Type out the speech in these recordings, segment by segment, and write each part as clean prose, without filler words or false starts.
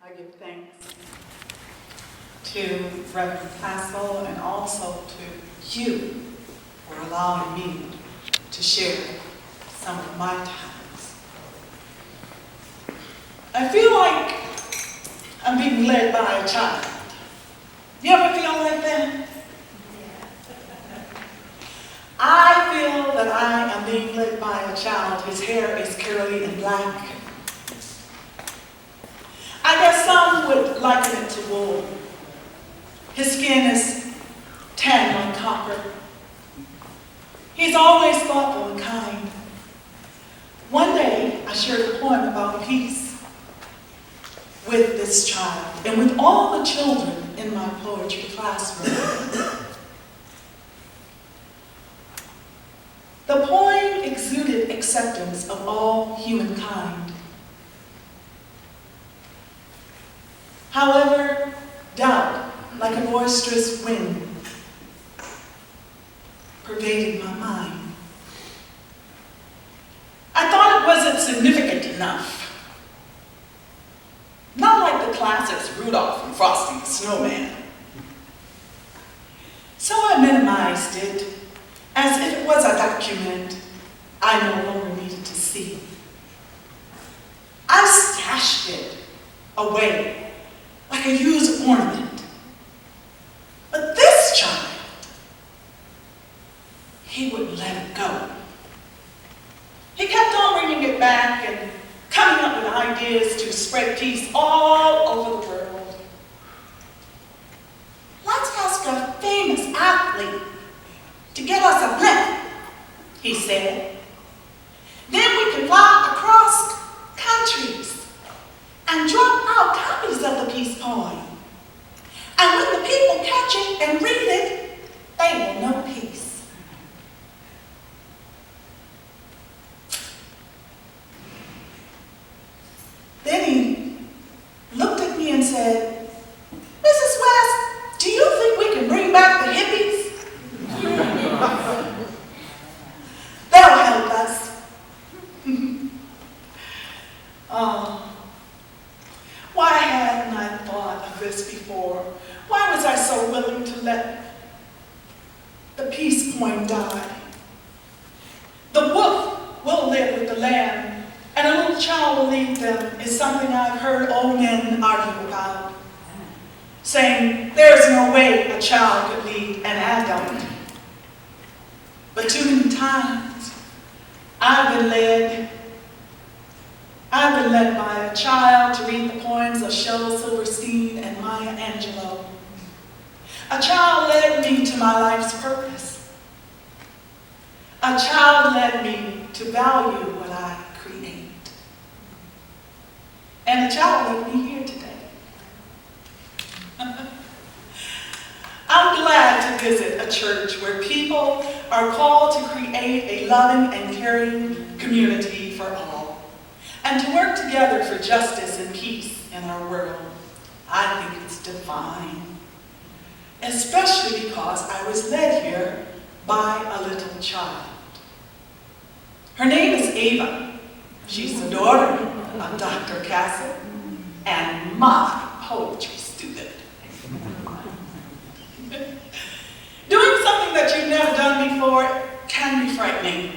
I give thanks to Reverend Pascal and also to you for allowing me to share some of my talents. I feel like I'm being led by a child. You ever feel like that? I feel that I am being led by a child. His hair is curly and black. I guess some would liken it to wool. His skin is tan like copper. He's always thoughtful and kind. One day, I shared a poem about peace with this child and with all the children in my poetry classroom. The poem exuded acceptance of all humankind. However, doubt, like a boisterous wind, pervaded my mind. I thought it wasn't significant enough. Not like the classics Rudolph and Frosty the Snowman. So I minimized it as if it was a document I no longer needed to see. I stashed it away like a used ornament. But this child, he wouldn't let it go. He kept on bringing it back and coming up with ideas to spread peace all over the world. Let's ask a famous athlete to get us a blimp, he said. Then we can fly across countries and drop out copies of the peace poem. And when the people catch it and read it, they will know peace. Then he looked at me and said, Mrs. West, do you think we can bring back the hippies? They'll help us. Oh. Why hadn't I thought of this before? Why was I so willing to let the peace poem die? The wolf will live with the lamb, and a little child will lead them is something I've heard old men argue about, saying there's no way a child could lead an adult. But too many times, I've been led by a child to read the poems of Shel Silverstein and Maya Angelou. A child led me to my life's purpose. A child led me to value what I create. And a child led me here today. I'm glad to visit a church where people are called to create a loving and caring community for all, and to work together for justice and peace in our world. I think it's divine, especially because I was led here by a little child. Her name is Ava. She's the daughter of Dr. Castle and my poetry student. Doing something that you've never done before can be frightening.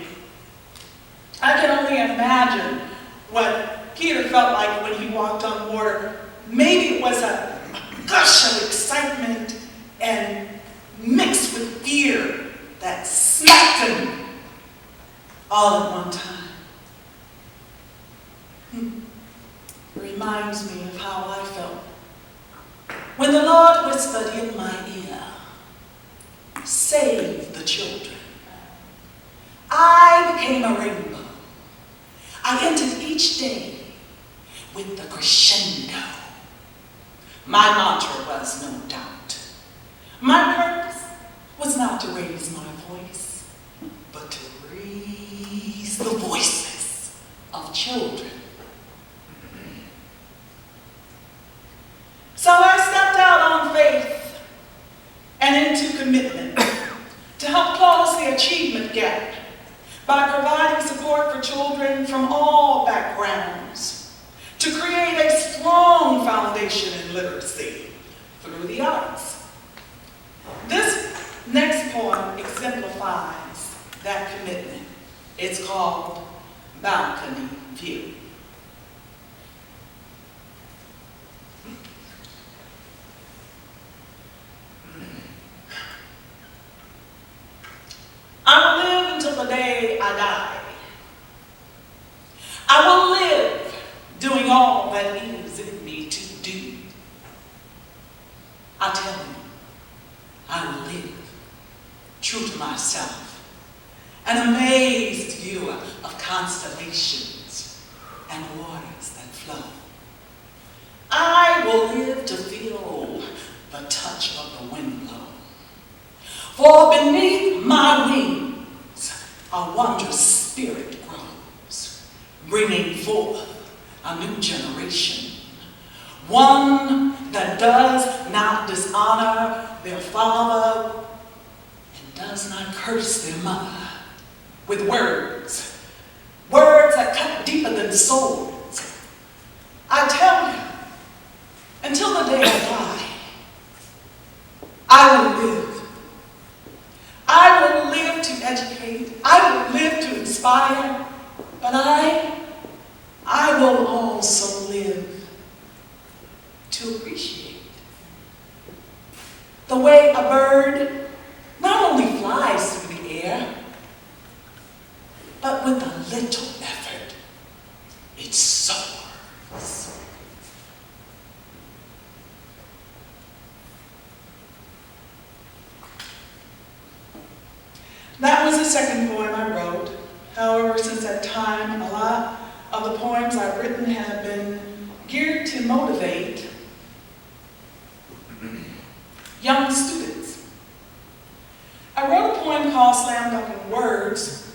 I can only imagine what Peter felt like when he walked on water. Maybe it was a gush of excitement and mixed with fear that smacked him all at one time. It reminds me of how I felt when the Lord whispered in my ear, "Save the children." I became a rainbow. I entered each day with the crescendo. My mantra was no doubt. My purpose was not to raise my voice, but to raise the voices of children. So I stepped out on faith and into commitment to help close the achievement gap by providing support for children from all backgrounds, to create a strong foundation foundation in literacy through the arts. This next poem exemplifies that commitment. It's called Balcony View. I will live until the day I die. I will live doing all that is in me to do. I tell you, I will live true to myself, an amazed viewer of constellations and waters that flow. I will live to feel the touch of the wind blow. For beneath my wings, a wondrous spirit grows, bringing forth a new generation, one that does not dishonor their father and does not curse their mother with words that cut deeper than swords. I tell you, until the day I die, I will live. I will live to educate. I will live to inspire. But I will also live to appreciate the way a bird not only flies through the air, but with a little effort, it soars. That was the second poem I wrote. However, since that time, a lot of the poems I've written have been geared to motivate young students. I wrote a poem called Slam Dunking Words,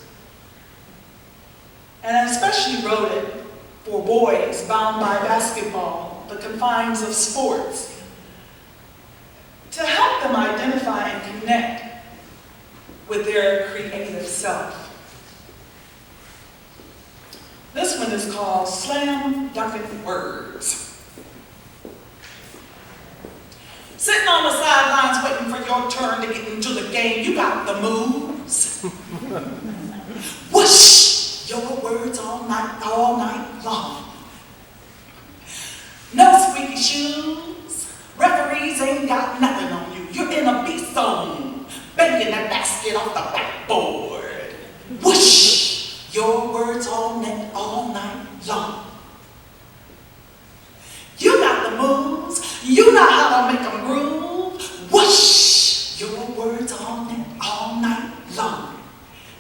and I especially wrote it for boys bound by basketball, the confines of sports, to help them identify and connect with their creative self. This one is called Slam Dunking Words. Sitting on the sidelines waiting for your turn to get into the game, you got the moves. Whoosh, your words all night long. No squeaky shoes, referees ain't got nothing on you. You're in a beast zone, banging that basket off the backboard. Whoosh, your words all night long. You got the moves, you know how to make them groove. Whoosh, your words all night long.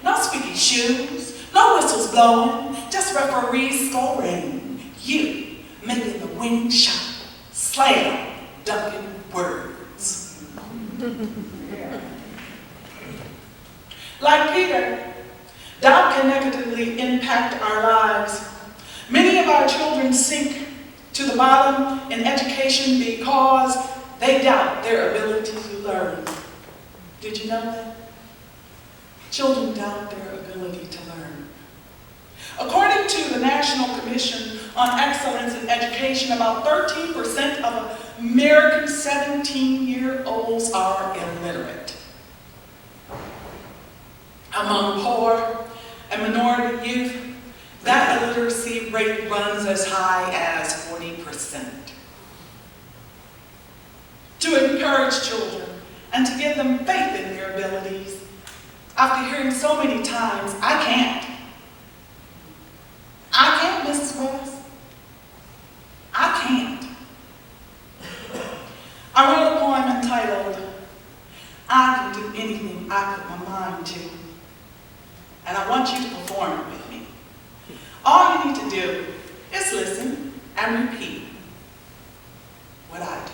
No squeaky shoes, no whistles blowing, just referees scoring. You making the winning shot, slam dunking words. Like Peter, doubt can negatively impact our lives. Many of our children sink to the bottom in education because they doubt their ability to learn. Did you know that? Children doubt their ability to learn. According to the National Commission on Excellence in Education, about 13% of American 17-year-olds are illiterate. Among poor and minority youth, that illiteracy rate runs as high as 40%. To encourage children and to give them faith in their abilities, after hearing so many times, I can't, Mrs. West. I can't. I wrote a poem entitled, I Can Do Anything I Put My Mind To. And I want you to perform it with me. All you need to do is listen and repeat what I do.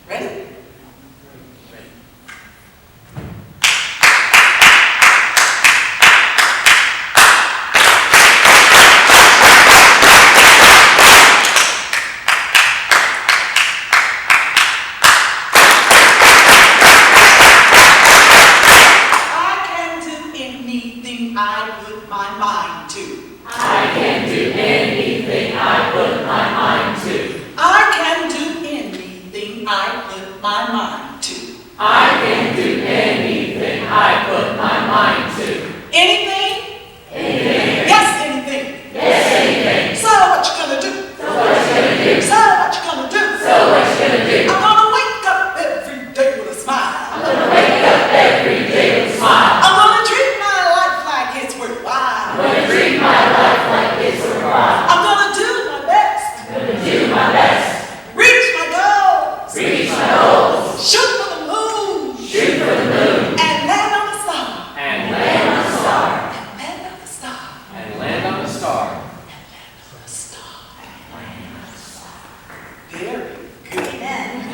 Ready? Very good. Amen.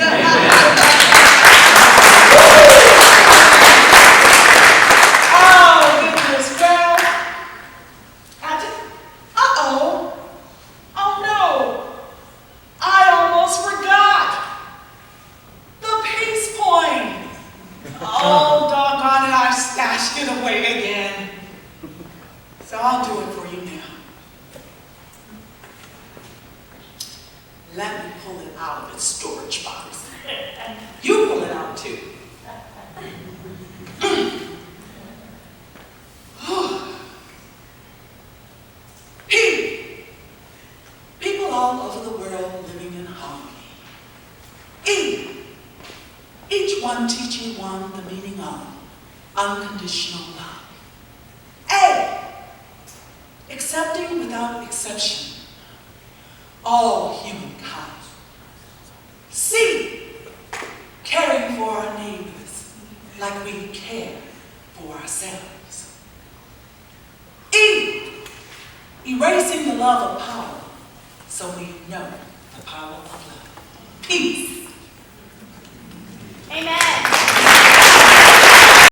Oh, goodness, well, uh-oh. Oh, no. I almost forgot. The peace point. Oh, doggone it, I stashed it away again. So I'll do it for you now. Let me pull it out of its storage box. You pull it out too. People all over the world living in harmony. Each one teaching one the meaning of unconditional love. A, accepting without exception all humankind. C, caring for our neighbors like we care for ourselves. E, erasing the love of power so we know the power of love. Peace.